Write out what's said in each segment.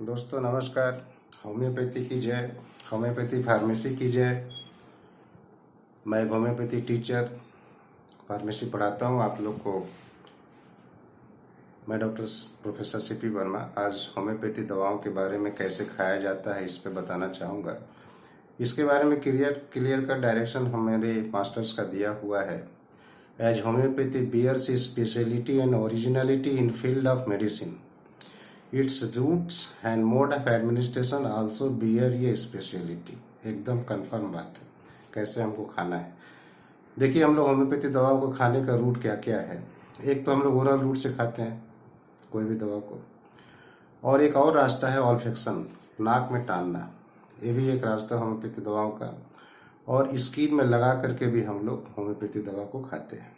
दोस्तों नमस्कार। होम्योपैथी की जय, होम्योपैथी फार्मेसी की जय। मैं होम्योपैथी टीचर फार्मेसी पढ़ाता हूँ आप लोग को। मैं डॉक्टर प्रोफेसर सीपी वर्मा आज होम्योपैथी दवाओं के बारे में कैसे खाया जाता है इस पे बताना चाहूँगा। इसके बारे में क्लियर का डायरेक्शन हमारे मास्टर्स का दिया हुआ है। As homeopathy bears speciality and originality in field of medicine, its routes and mode of administration also bear ये स्पेशलिटी। एकदम कंफर्म बात है कैसे हमको खाना है। देखिए, हम लोग होम्योपैथी दवाओं को खाने का रूट क्या क्या है। एक तो हम लोग ओरल रूट से खाते हैं कोई भी दवा को, और एक और रास्ता है ऑल्फेक्शन, नाक में टानना। ये भी एक रास्ता है होम्योपैथी दवाओं का। और स्किन में लगा करके भी हम लोग होम्योपैथी दवा को खाते हैं।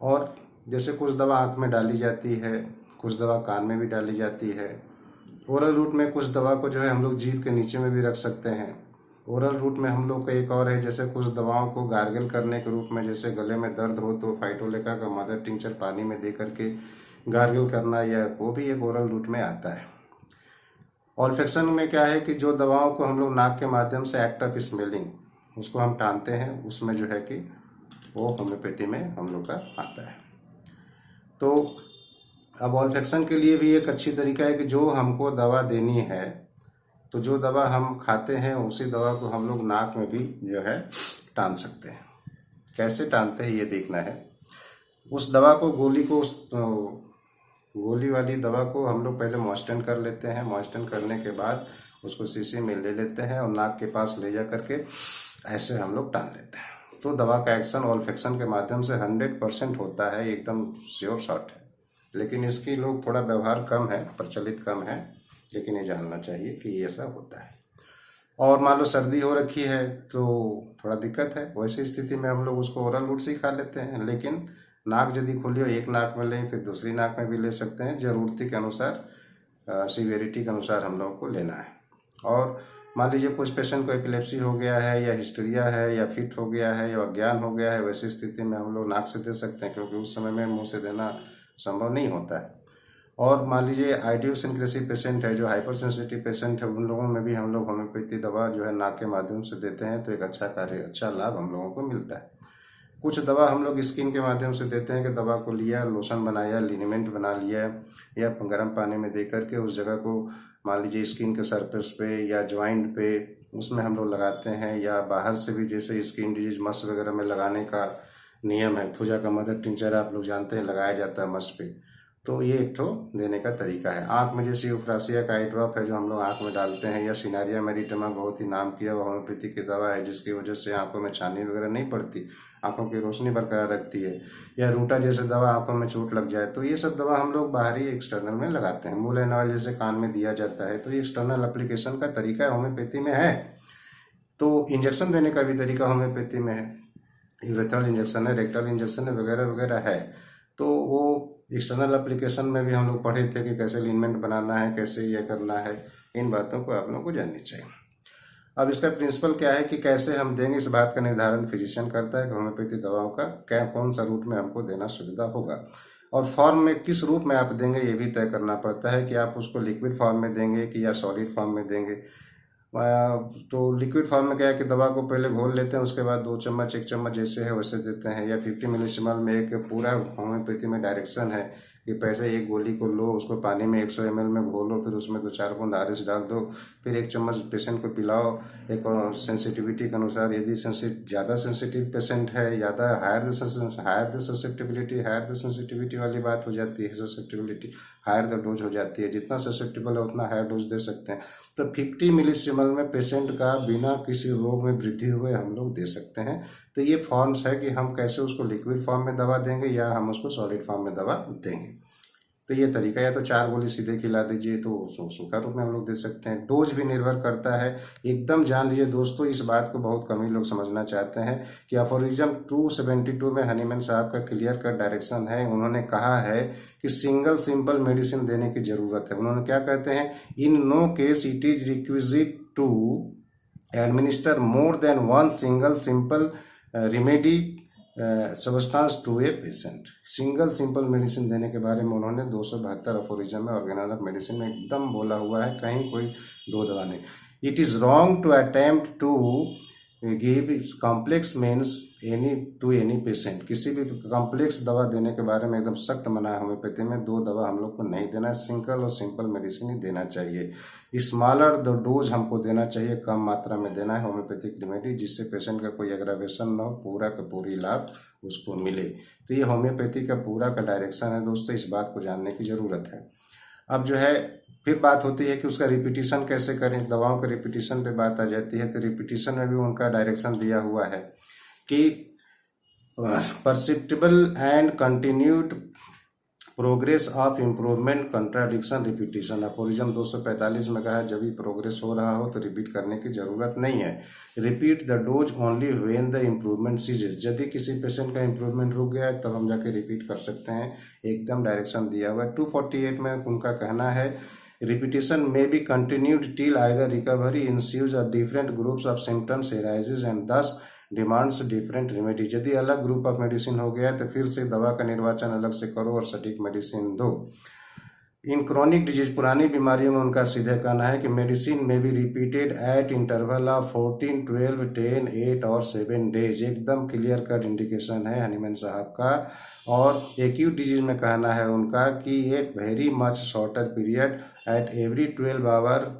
और जैसे कुछ दवा आँख में डाली जाती है, कुछ दवा कान में भी डाली जाती है। ओरल रूट में कुछ दवा को जो है हम लोग जीभ के नीचे में भी रख सकते हैं। ओरल रूट में हम लोग का एक और है, जैसे कुछ दवाओं को गार्गल करने के रूप में, जैसे गले में दर्द हो तो फाइटोलेका का मदर टिंचर पानी में दे करके गार्गल करना, या वो भी एक ओरल रूट में आता है। ऑल्फेक्शन में क्या है कि जो दवाओं को हम लोग नाक के माध्यम से एक्ट ऑफ स्मेलिंग उसको हम टानते हैं, उसमें जो है कि वो होम्योपैथी में हम लोग का आता है। तो अब ऑल्फेक्शन के लिए भी एक अच्छी तरीका है कि जो हमको दवा देनी है, तो जो दवा हम खाते हैं उसी दवा को हम लोग नाक में भी जो है टान सकते हैं। कैसे टानते हैं ये देखना है। उस दवा को गोली वाली दवा को हम लोग पहले मॉइस्चन कर लेते हैं। मॉइस्चन करने के बाद उसको शीशी में ले लेते हैं और नाक के पास ले जा करके ऐसे हम लोग टान लेते हैं। तो दवा का एक्शन ऑल्फेक्शन के माध्यम से 100% होता है, एकदम श्योर शॉट है। लेकिन इसकी लोग थोड़ा व्यवहार कम है, प्रचलित कम है, लेकिन ये जानना चाहिए कि ये ऐसा होता है। और मान लो सर्दी हो रखी है तो थोड़ा दिक्कत है, वैसी स्थिति में हम लोग उसको ओरल रूट से ही खा लेते हैं। लेकिन नाक यदि खुली हो, एक नाक में लें फिर दूसरी नाक में भी ले सकते हैं, ज़रूरत के अनुसार, सीवियरिटी के अनुसार हम लोगों को लेना है। और मान लीजिए कुछ पेशेंट को एपिलेप्सी हो गया है, या हिस्टीरिया है, या फिट हो गया है, या अज्ञान हो गया है, वैसी स्थिति में हम लोग नाक से दे सकते हैं, क्योंकि उस समय में मुंह से देना संभव नहीं होता है। और मान लीजिए आइडियोसिंक्रेसी पेशेंट है, जो हाइपर सेंसिटिव पेशेंट है, उन लोगों में भी हम लोग होम्योपैथी दवा जो है नाक के माध्यम से देते हैं, तो एक अच्छा लाभ हम लोगों को मिलता है। कुछ दवा हम लोग स्किन के माध्यम से देते हैं कि दवा को लिया, लोशन बनाया, लिनीमेंट बना लिया, या गर्म पानी में दे करके उस जगह को मान लीजिए स्किन के सरफेस पे या ज्वाइंट पे उसमें हम लोग लगाते हैं। या बाहर से भी जैसे स्किन डिजीज मस वगैरह में लगाने का नियम है, थूजा का मदर टिंचर आप लोग जानते हैं, लगाया जाता है मस पे। तो ये एक ठो देने का तरीका है। आँख में जैसे यूफ्रासिया का आई ड्रॉप है जो हम लोग आँख में डालते हैं, या सिनारिया मेरिटेमा बहुत ही नाम किया हुआ होम्योपैथी की दवा है, जिसकी वजह से आंखों में छानी वगैरह नहीं पड़ती, आंखों की रोशनी बरकरार रखती है। या रूटा जैसे दवा आंखों में चोट लग जाए, तो ये सब दवा हम लोग बाहरी एक्सटर्नल में लगाते हैं। मूल ऑयल जैसे कान में दिया जाता है, तो ये एक्सटर्नल एप्लीकेशन का तरीका होम्योपैथी में है। तो इंजेक्शन देने का भी तरीका होम्योपैथी में है, यूरेथ्रल इंजेक्शन है, रेक्टल इंजेक्शन है, वगैरह वगैरह है। तो वो एक्सटर्नल एप्लीकेशन में भी हम लोग पढ़े थे कि कैसे लिनमेंट बनाना है, कैसे ये करना है। इन बातों को आप लोगों को जाननी चाहिए। अब इसका प्रिंसिपल क्या है कि कैसे हम देंगे, इस बात का निर्धारण फिजिशियन करता है कि होम्योपैथी दवाओं का क्या कौन सा रूट में हमको देना सुविधा होगा। और फॉर्म में किस रूप में आप देंगे ये भी तय करना पड़ता है कि आप उसको लिक्विड फॉर्म में देंगे कि या सॉलिड फॉर्म में देंगे। तो लिक्विड फॉर्म में क्या है कि दवा को पहले घोल लेते हैं, उसके बाद 2 चम्मच 1 चम्मच जैसे है वैसे देते हैं। या 50 मिलीसिमल में एक पूरा होम्योपैथी में डायरेक्शन है कि पहले एक गोली को लो, उसको पानी में 100 ml में घोलो, फिर उसमें 2-4 बूंद आरएस डाल दो, फिर 1 चम्मच पेशेंट को पिलाओ एक सेंसिटिविटी के अनुसार। यदि ज़्यादा सेंसिटिव पेशेंट है, ज़्यादा higher the susceptibility, higher the sensitivity वाली बात हो जाती है, ससेप्टिबिलिटी हायर द डोज हो जाती है। जितना ससेप्टिबल है उतना हायर डोज दे सकते हैं। तो 50 मिलीसिमल में पेशेंट का बिना किसी रोग में वृद्धि हुए हम लोग दे सकते हैं। तो ये फॉर्म्स है कि हम कैसे उसको लिक्विड फॉर्म में दवा देंगे या हम उसको सॉलिड फॉर्म में दवा देंगे। तो ये तरीका, या तो 4 गोली सीधे खिला दीजिए तो सूखा रूप में हम लोग दे सकते हैं। डोज भी निर्भर करता है। एकदम जान लीजिए दोस्तों, इस बात को बहुत कम ही लोग समझना चाहते हैं कि अफोरिज्म 272 में हनीमैन साहब का क्लियर कट डायरेक्शन है। उन्होंने कहा है कि सिंगल सिंपल मेडिसिन देने की जरूरत है। उन्होंने क्या कहते हैं, in no case it is requisite to administer more than 1 single simple remedy substance to a patient. Single simple medicine देने के बारे में उन्होंने 272 अफोरिज्म में ऑर्गेनाइज ऑफ मेडिसिन में एकदम बोला हुआ है, कहीं कोई दो दवा नहीं। It is wrong to attempt to give complex means any patient. किसी भी कॉम्प्लेक्स दवा देने के बारे में एकदम सख्त मना है होम्योपैथी में। दो दवा हम लोग को नहीं देना है, सिंगल और सिंपल मेडिसिन ही देना चाहिए। स्मॉलर द डोज हमको देना चाहिए, कम मात्रा में देना है होम्योपैथिक रेमेडी, जिससे पेशेंट का कोई एग्रावेशन ना हो, पूरा का पूरी लाभ उसको मिले। तो ये होम्योपैथी का पूरा का डायरेक्शन है दोस्तों, इस बात को जानने की ज़रूरत है। अब जो है फिर बात होती है कि उसका रिपीटिशन कैसे करें, दवाओं के रिपीटिशन पे बात आ जाती है। तो रिपीटिशन में भी उनका डायरेक्शन दिया हुआ है कि perceptible and continued progress of improvement contradiction repetition. Aphorism 245 में कहा है जब भी प्रोग्रेस हो रहा हो तो रिपीट करने की जरूरत नहीं है। Repeat the dose only when the improvement ceases. यदि किसी पेशेंट का इम्प्रूवमेंट रुक गया है तब हम जाके रिपीट कर सकते हैं, एकदम डायरेक्शन दिया हुआ है। 248 में उनका कहना है repetition may be continued till either recovery ensues or different groups of symptoms arises and thus demands different remedies। यदि अलग ग्रुप ऑफ मेडिसिन हो गया है तो फिर से दवा का निर्वाचन अलग से करो और सटीक मेडिसिन दो। इन क्रॉनिक डिजीज, पुरानी बीमारियों में उनका सीधे कहना है कि मेडिसिन में be repeated eight interval of 14, 12, 10, 8 और 7 डेज। एकदम क्लियर कट इंडिकेशन है हनीमैन साहब का। और एक्यूट डिजीज में कहना है उनका कि a very much shorter period at every 12 hour,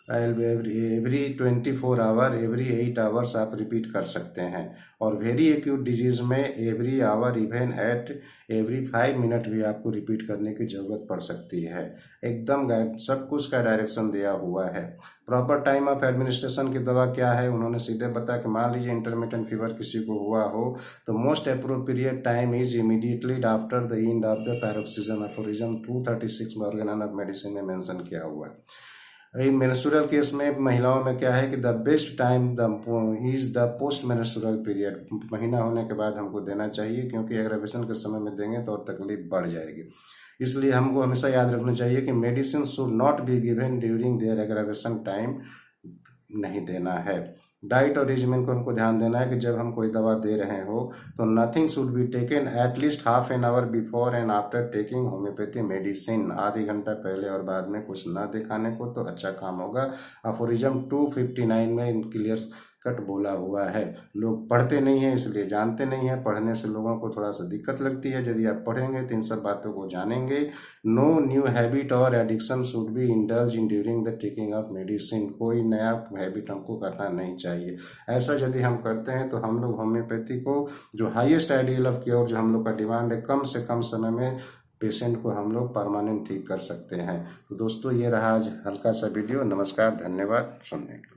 every 24 hour, every 8 hours आप रिपीट कर सकते हैं। और वेरी एक्यूट डिजीज में every hour, even at every 5 minute भी आपको रिपीट करने की ज़रूरत पड़ सकती है। एकदम सब कुछ का डायरेक्शन दिया हुआ है। प्रॉपर टाइम ऑफ एडमिनिस्ट्रेशन की दवा क्या है उन्होंने सीधे बताया कि मान लीजिए इंटरमिटेंट फीवर किसी को हुआ हो तो most appropriate time is immediately after the end of the paroxysm. Aphorism 236 में ऑर्गेनाइज ऑफ मेडिसिन में मेंशन किया हुआ है। मेंस्ट्रुअल केस में महिलाओं में क्या है कि the best time is the post menstrual period. महीना होने के बाद हमको देना चाहिए, क्योंकि एग्रावेशन के समय में देंगे तो और तकलीफ बढ़ जाएगी। इसलिए हमको हमेशा याद रखना चाहिए कि medicine should not be given during their aggravation time, नहीं देना है। डाइट और रेजिमेन को हमको ध्यान देना है कि जब हम कोई दवा दे रहे हो तो nothing should be taken at least half an hour before and after taking homeopathy medicine. आधे घंटा पहले और बाद में कुछ ना दिखाने को तो अच्छा काम होगा। अफोरिज्म 259 में क्लियर कट बोला हुआ है। लोग पढ़ते नहीं हैं इसलिए जानते नहीं हैं, पढ़ने से लोगों को थोड़ा सा दिक्कत लगती है। यदि आप पढ़ेंगे तो इन सब बातों को जानेंगे। नो न्यू हैबिट और addiction should be indulge in during the taking of medicine. कोई नया हैबिट हमको करना नहीं चाहिए। ऐसा यदि हम करते हैं तो हम लोग होम्योपैथी को जो हाईएस्ट आइडियल ऑफ केयर जो हम लोग का डिमांड है, कम से कम समय में पेशेंट को हम लोग परमानेंट ठीक कर सकते हैं। तो दोस्तों ये रहा आज हल्का सा वीडियो। नमस्कार, धन्यवाद सुनने के लिए।